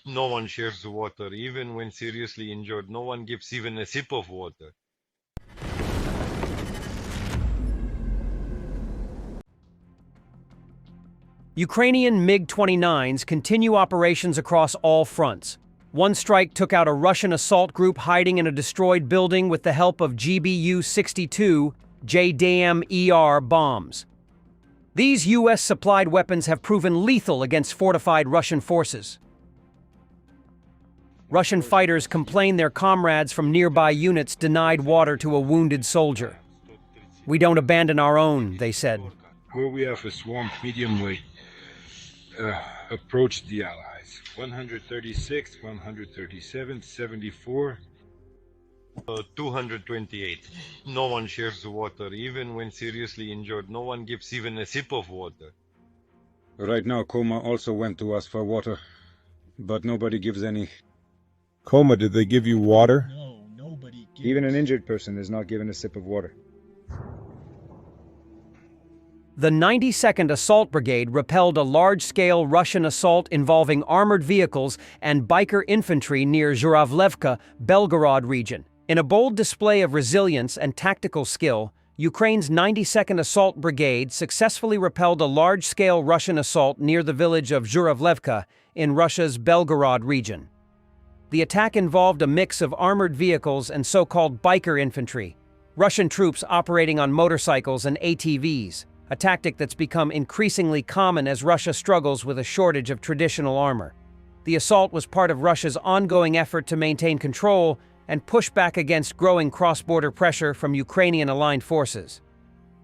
No one shares water, even when seriously injured. No one gives even a sip of water. Ukrainian MiG-29s continue operations across all fronts. One strike took out a Russian assault group hiding in a destroyed building with the help of GBU-62 JDAM-ER bombs. These U.S.-supplied weapons have proven lethal against fortified Russian forces. Russian fighters complain their comrades from nearby units denied water to a wounded soldier. "We don't abandon our own," they said. Where we have a swarm medium weight approached the Allies. 136, 137, 74. 228. No one shares water, even when seriously injured. No one gives even a sip of water. Right now, Coma also went to us for water, but nobody gives any. Coma, did they give you water? No, nobody gives. Even an injured person is not given a sip of water. The 92nd Assault Brigade repelled a large-scale Russian assault involving armored vehicles and biker infantry near Zhuravlevka, Belgorod region. In a bold display of resilience and tactical skill, Ukraine's 92nd Assault Brigade successfully repelled a large-scale Russian assault near the village of Zhuravlevka in Russia's Belgorod region. The attack involved a mix of armored vehicles and so-called biker infantry, Russian troops operating on motorcycles and ATVs, a tactic that's become increasingly common as Russia struggles with a shortage of traditional armor. The assault was part of Russia's ongoing effort to maintain control and push back against growing cross-border pressure from Ukrainian aligned forces.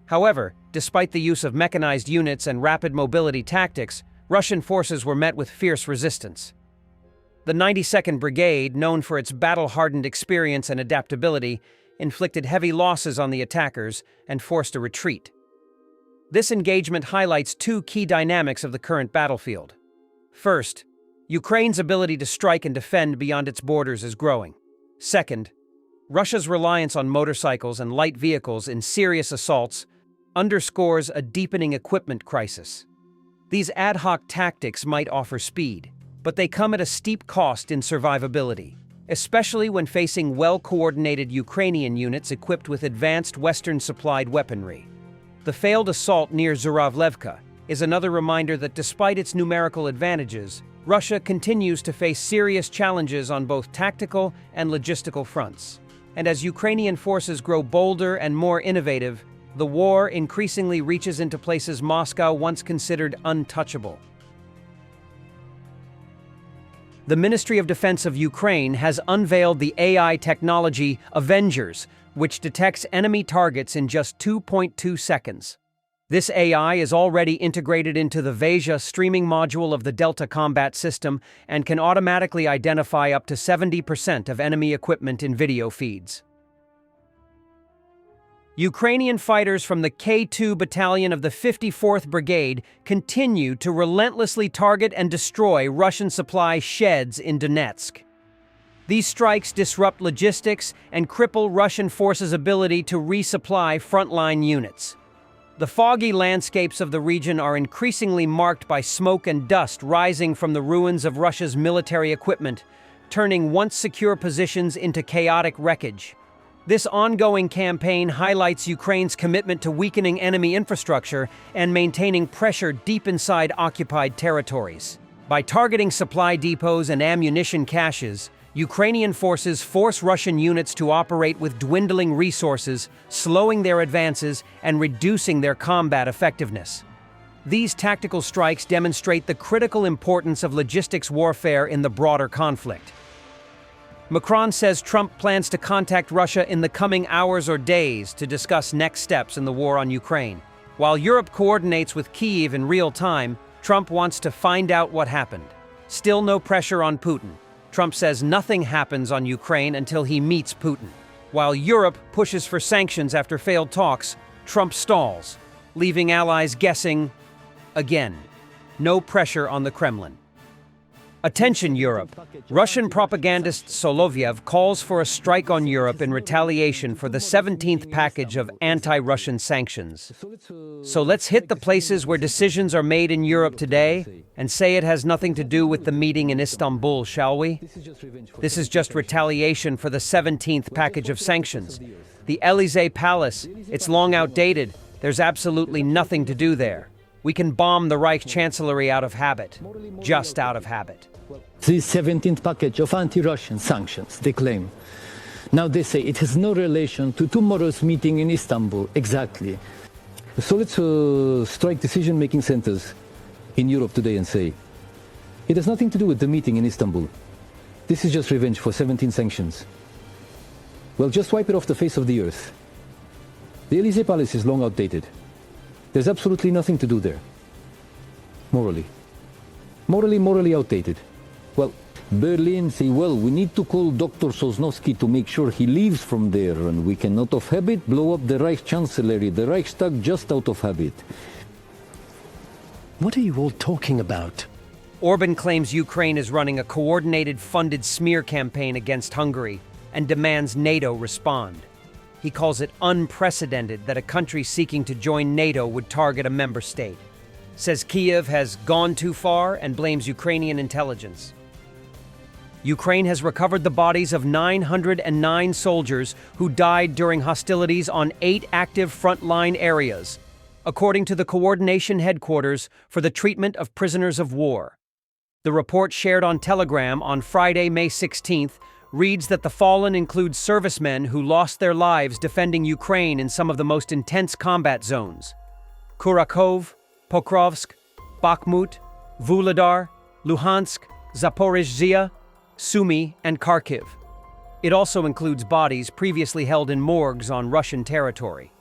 However, despite the use of mechanized units and rapid mobility tactics, Russian forces were met with fierce resistance. The 92nd Brigade, known for its battle-hardened experience and adaptability, inflicted heavy losses on the attackers and forced a retreat. This engagement highlights two key dynamics of the current battlefield. First, Ukraine's ability to strike and defend beyond its borders is growing. Second, Russia's reliance on motorcycles and light vehicles in serious assaults underscores a deepening equipment crisis. These ad hoc tactics might offer speed, but they come at a steep cost in survivability, especially when facing well-coordinated Ukrainian units equipped with advanced Western-supplied weaponry. The failed assault near Zhuravlevka is another reminder that despite its numerical advantages, Russia continues to face serious challenges on both tactical and logistical fronts. And as Ukrainian forces grow bolder and more innovative, the war increasingly reaches into places Moscow once considered untouchable. The Ministry of Defense of Ukraine has unveiled the AI technology Avengers, which detects enemy targets in just 2.2 seconds. This AI is already integrated into the Veja streaming module of the Delta combat system and can automatically identify up to 70% of enemy equipment in video feeds. Ukrainian fighters from the K2 Battalion of the 54th Brigade continue to relentlessly target and destroy Russian supply sheds in Donetsk. These strikes disrupt logistics and cripple Russian forces' ability to resupply frontline units. The foggy landscapes of the region are increasingly marked by smoke and dust rising from the ruins of Russia's military equipment, turning once secure positions into chaotic wreckage. This ongoing campaign highlights Ukraine's commitment to weakening enemy infrastructure and maintaining pressure deep inside occupied territories. By targeting supply depots and ammunition caches, Ukrainian forces force Russian units to operate with dwindling resources, slowing their advances and reducing their combat effectiveness. These tactical strikes demonstrate the critical importance of logistics warfare in the broader conflict. Macron says Trump plans to contact Russia in the coming hours or days to discuss next steps in the war on Ukraine. While Europe coordinates with Kyiv in real time, Trump wants to find out what happened. Still no pressure on Putin. Trump says nothing happens on Ukraine until he meets Putin. While Europe pushes for sanctions after failed talks, Trump stalls, leaving allies guessing again. No pressure on the Kremlin. Attention Europe! Russian propagandist Solovyev calls for a strike on Europe in retaliation for the 17th package of anti-Russian sanctions. So let's hit the places where decisions are made in Europe today and say it has nothing to do with the meeting in Istanbul, shall we? This is just retaliation for the 17th package of sanctions. The Elysee Palace, it's long outdated. There's absolutely nothing to do there. We can bomb the Reich Chancellery out of habit. Just out of habit. The 17th package of anti-Russian sanctions, they claim. Now they say it has no relation to tomorrow's meeting in Istanbul, exactly. So let's strike decision-making centers in Europe today and say, it has nothing to do with the meeting in Istanbul. This is just revenge for 17 sanctions. Well, just wipe it off the face of the earth. The Elysee Palace is long outdated. There's absolutely nothing to do there. Morally. Morally outdated. Well, Berlin say, well, we need to call Dr. Sosnowski to make sure he leaves from there, and we can, out of habit, blow up the Reich Chancellery, the Reichstag, just out of habit. What are you all talking about? Orban claims Ukraine is running a coordinated, funded smear campaign against Hungary and demands NATO respond. He calls it unprecedented that a country seeking to join NATO would target a member state. Says Kiev has gone too far and blames Ukrainian intelligence. Ukraine has recovered the bodies of 909 soldiers who died during hostilities on 8 active frontline areas, according to the Coordination Headquarters for the Treatment of Prisoners of War. The report shared on Telegram on Friday, May 16th, reads that the fallen include servicemen who lost their lives defending Ukraine in some of the most intense combat zones: Kurakhov, Pokrovsk, Bakhmut, Vuhledar, Luhansk, Zaporizhzhia, Sumy, and Kharkiv. It also includes bodies previously held in morgues on Russian territory.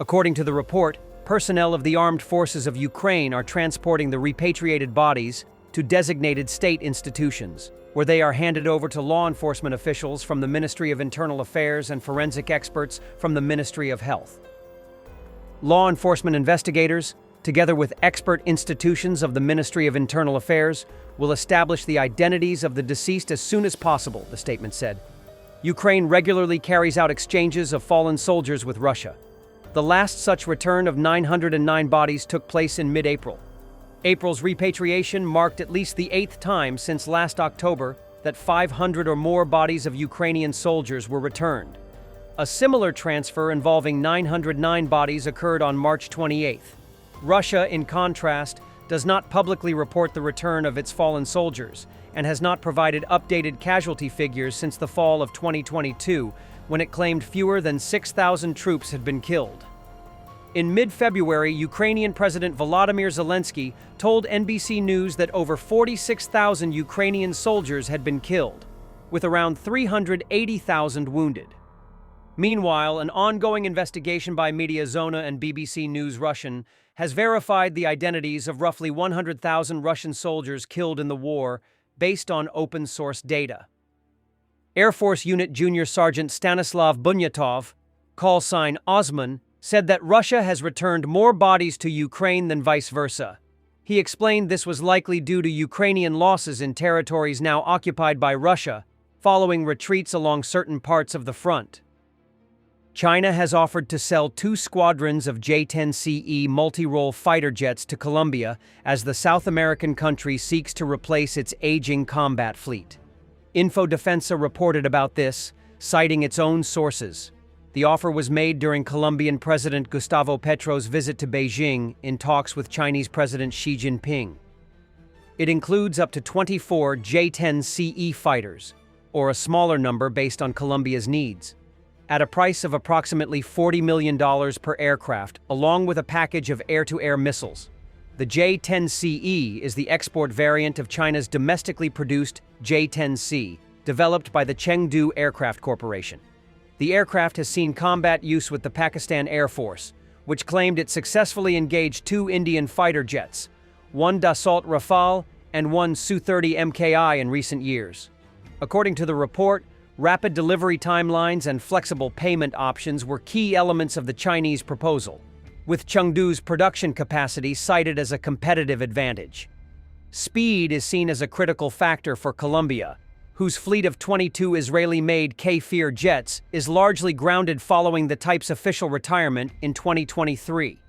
According to the report, personnel of the armed forces of Ukraine are transporting the repatriated bodies to designated state institutions, where they are handed over to law enforcement officials from the Ministry of Internal Affairs and forensic experts from the Ministry of Health. Law enforcement investigators, together with expert institutions of the Ministry of Internal Affairs, will establish the identities of the deceased as soon as possible, the statement said. Ukraine regularly carries out exchanges of fallen soldiers with Russia. The last such return of 909 bodies took place in mid-April. April's repatriation marked at least the 8th time since last October that 500 or more bodies of Ukrainian soldiers were returned. A similar transfer involving 909 bodies occurred on March 28th. Russia, in contrast, does not publicly report the return of its fallen soldiers and has not provided updated casualty figures since the fall of 2022, when it claimed fewer than 6,000 troops had been killed. In mid-February, Ukrainian President Volodymyr Zelensky told NBC News that over 46,000 Ukrainian soldiers had been killed, with around 380,000 wounded. Meanwhile, an ongoing investigation by Mediazona and BBC News Russian has verified the identities of roughly 100,000 Russian soldiers killed in the war based on open-source data. Air Force Unit Junior Sergeant Stanislav Bunyatov, call sign Osman, said that Russia has returned more bodies to Ukraine than vice versa. He explained this was likely due to Ukrainian losses in territories now occupied by Russia, following retreats along certain parts of the front. China has offered to sell 2 squadrons of J-10CE multi-role fighter jets to Colombia as the South American country seeks to replace its aging combat fleet. Infodefensa reported about this, citing its own sources. The offer was made during Colombian President Gustavo Petro's visit to Beijing in talks with Chinese President Xi Jinping. It includes up to 24 J-10CE fighters, or a smaller number based on Colombia's needs, at a price of approximately $40 million per aircraft, along with a package of air-to-air missiles. The J-10CE is the export variant of China's domestically produced J-10C, developed by the Chengdu Aircraft Corporation. The aircraft has seen combat use with the Pakistan Air Force, which claimed it successfully engaged 2 Indian fighter jets, one Dassault Rafale and one Su-30 MKI in recent years. According to the report, rapid delivery timelines and flexible payment options were key elements of the Chinese proposal, with Chengdu's production capacity cited as a competitive advantage. Speed is seen as a critical factor for Colombia, whose fleet of 22 Israeli-made K-Fear jets is largely grounded following the type's official retirement in 2023.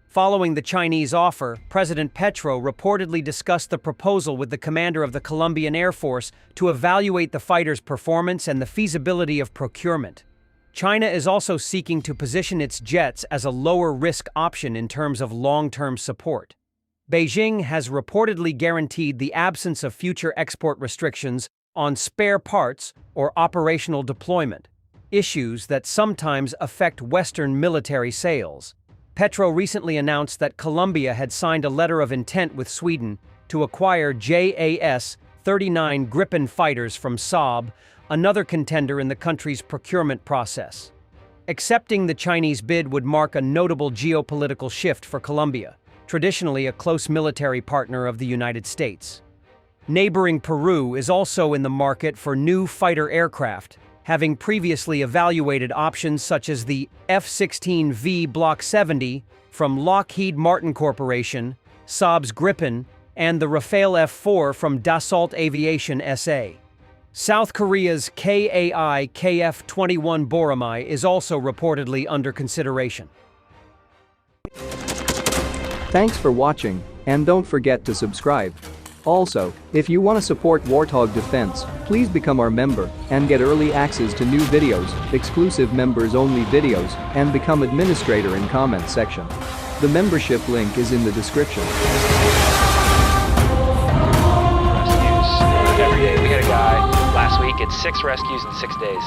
Following the Chinese offer, President Petro reportedly discussed the proposal with the commander of the Colombian Air Force to evaluate the fighter's performance and the feasibility of procurement. China is also seeking to position its jets as a lower-risk option in terms of long-term support. Beijing has reportedly guaranteed the absence of future export restrictions on spare parts or operational deployment, issues that sometimes affect Western military sales. Petro recently announced that Colombia had signed a letter of intent with Sweden to acquire JAS-39 Gripen fighters from Saab, another contender in the country's procurement process. Accepting the Chinese bid would mark a notable geopolitical shift for Colombia, traditionally a close military partner of the United States. Neighboring Peru is also in the market for new fighter aircraft, having previously evaluated options such as the F-16V Block 70 from Lockheed Martin Corporation, Saab's Gripen, and the Rafale F-4 from Dassault Aviation SA. South Korea's KAI KF-21 Boramae is also reportedly under consideration. Thanks for watching, and don't forget to subscribe. Also, if you want to support Warthog Defense, please become our member and get early access to new videos, exclusive members-only videos, and become administrator in comment section. The membership link is in the description. Rescues every day. We had a guy last week at 6 rescues in 6 days.